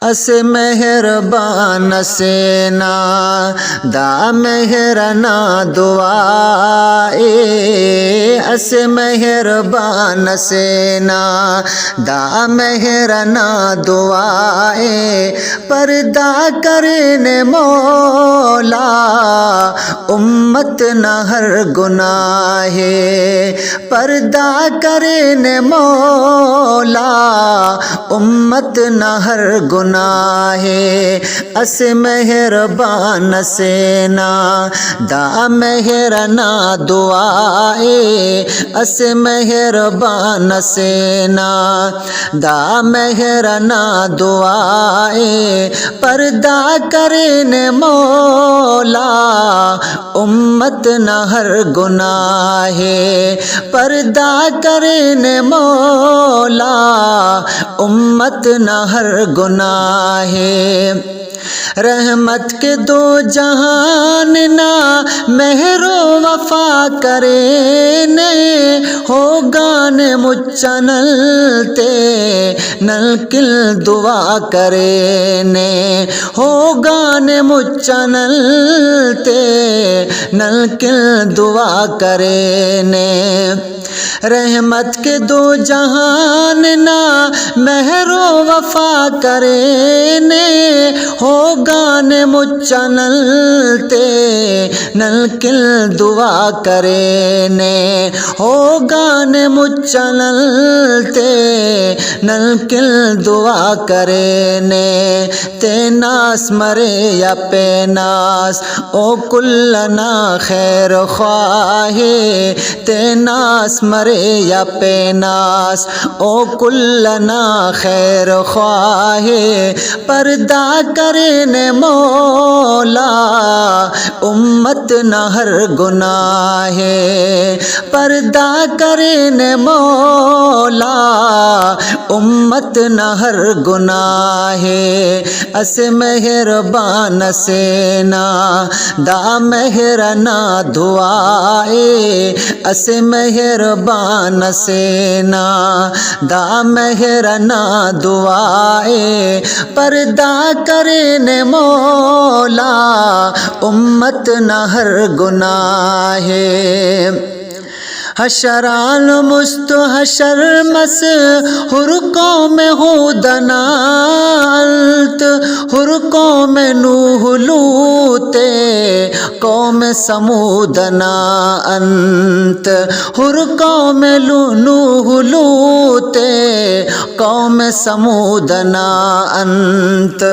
اس مہربان سینا دا مہرنا دعائے، اس مہربان سینا دا مہرنا دعائے، پردہ کرنے مولا امت نہ ہر گناہ، پردہ کرنے مولا امت نہ ہر گناہ، اس مہربان سینا دا مہرنا دعائے، اس مہربان سینا دا مہرنا دعائے، پردہ کرنے مولا امت نہ ہر گناہ، پردہ کرنے مولا امت نہ ہر گناہ، رحمت کے دو جہان نہ مہر و وفا کرے نے، ہوگان مچا نلتے نلکل دعا کرے نے، ہوگان مچا نلتے نلکل دعا کرے نے، رحمت کے دو جہان نہ مہر و وفا کرے نے، ہوگان مچا نلتے نلکل دعا کرے نے، ہوگان مچا نلتے نلکل دعا کرے نے، تیناس مرے یا پیناس او کلنا خیر خواہ، تیناس مرے یا پیناس او کلنا خیر خواہ، پردہ کرنے مولا امت نہ ہر گناہ، پردہ کرنے مولا امت نہ ہر گناہ، اس مہربان سینا دا مہرنا دعائے، اس مہربان سینا دا مہرنا دعائے، پردہ کرنے مولا امت نہ ہر گناہ، حشران مستحشر مسحور قوم ہود نالت، ہر قوم نوح لوط قوم سمود نا انت، ہر قوم نوح لوط قوم سمود نا انت،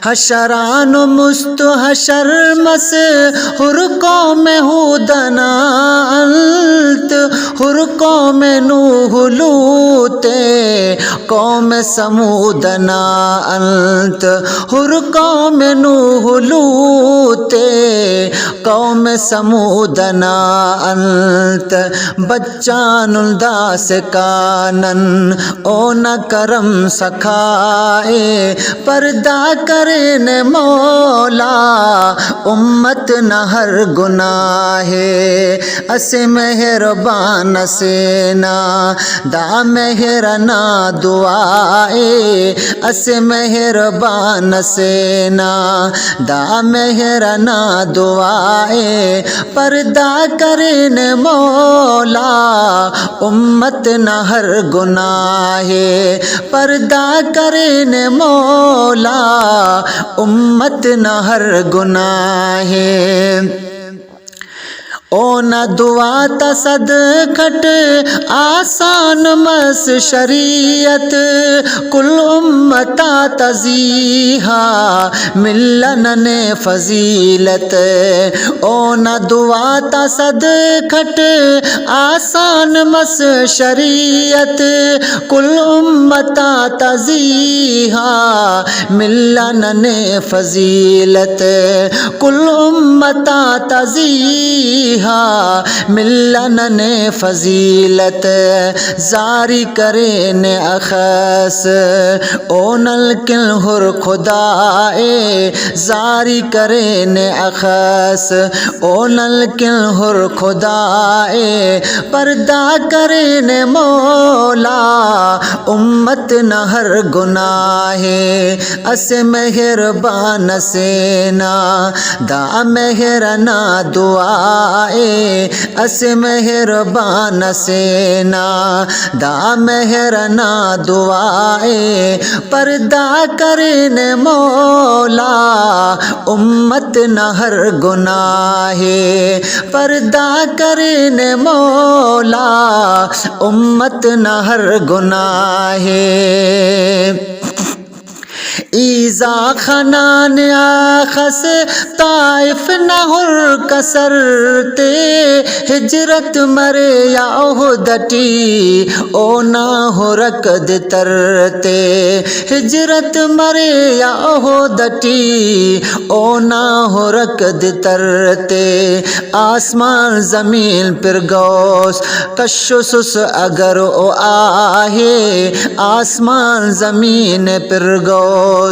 حشران مستحشر مسحور قوم ہود نالت، ہر قوم نوح لوط قوم سمود نا انت، ہر قوم نوح لوط قوم سمود نا انت، بچان الداس کانن او نہ کرم سکھائے، پردہ کرنے مولا امت نہ ہر گناہ، اس مہربان سینا دا مہرنا دعائے، اس مہربان سینا دا مہرنا دعائے، پردہ کرنے مولا امت نہ ہر گناہ، پردہ کرنے مولا امت نہ ہر گناہ، او نہ دعا تصد کھٹ آسان مس شریعت، کل امتا تزیہا ملن نے فضیلت، او نہ دعا تصد کھٹ آسان مس شریعت، کل امتا تزیہا ملن نے فضیلت، کل امتا تزیہا ملن نے فضیلت، زاری کرے نے اخس او نلکل ہر خدائے، زاری کرے نے اخس او نلکل ہر خدائے، پردہ کرے نے مولا امت نہ ہر گناہ، اس مہربان سینا دا مہرنا دعائے اس مہربان سینا دا مہرنا دعائے پردہ کرن مولا امت نہ ہر گناہ پردہ کرن مولا امت نہ ہر گناہ ایزا خنان آخس طائف نہر کسرتے ہجرت مرے یا اہدٹی او نہ ہو رکد ترتے ہجرت مرے یا اہدٹی او نہ ہو رکد ترتے آسمان زمین پر گوس کشسس اگر او آہے آسمان زمین پر گوس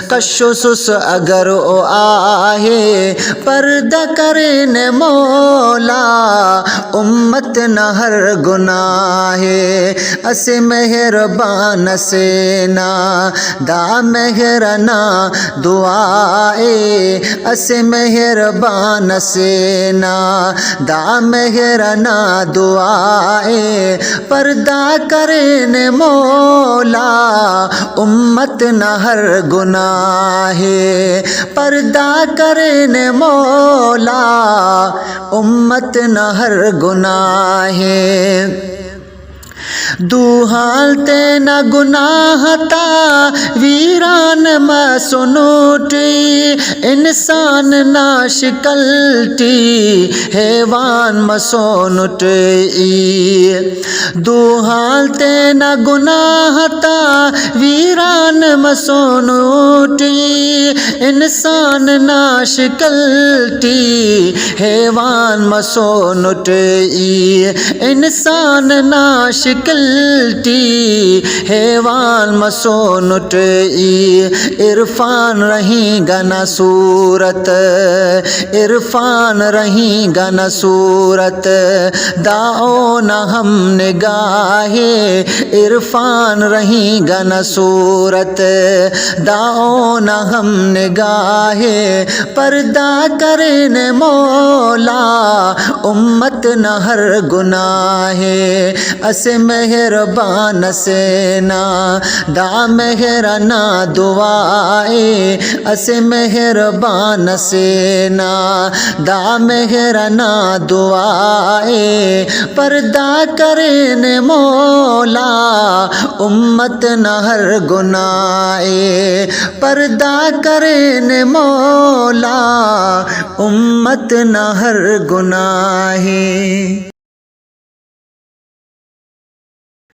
کشسس اگر او آہے پردہ کرن مولا امت نہ ہر گناہ اس مہربان سینا دا مہرنا دعائے اس مہربان سینا دا مہرنا دعائے پردہ کرن مولا امت نہ ہر گناہ پردہ کرن مولا امت نہ ہر گناہ دو حالتے نہ گناہ تا ویران مسنوٹی انسان نا شکلٹی حیوان مسونٹی دو حالتے نہ گناہ تا ویران مسونٹی انسان نا شکلٹی حیوان مسونٹی انسان نا شکلٹی حیوان مسونٹی عرفان رہیں گا نہ صورت عرفان رہیں گا نہ صورت داؤ نہ ہم نگاہ عرفان رہیں گا نہ صورت داؤ نہ ہم نگاہ پردہ کرن مولا امت نہ ہر گناہ اس مہربان سینا دا مہرنا دعائے اس مہربان سینا دا مہرنا دعائے پردہ کرن مولا امت نہ ہر گناہ پردہ کرن مولا امت نہ ہر گناہ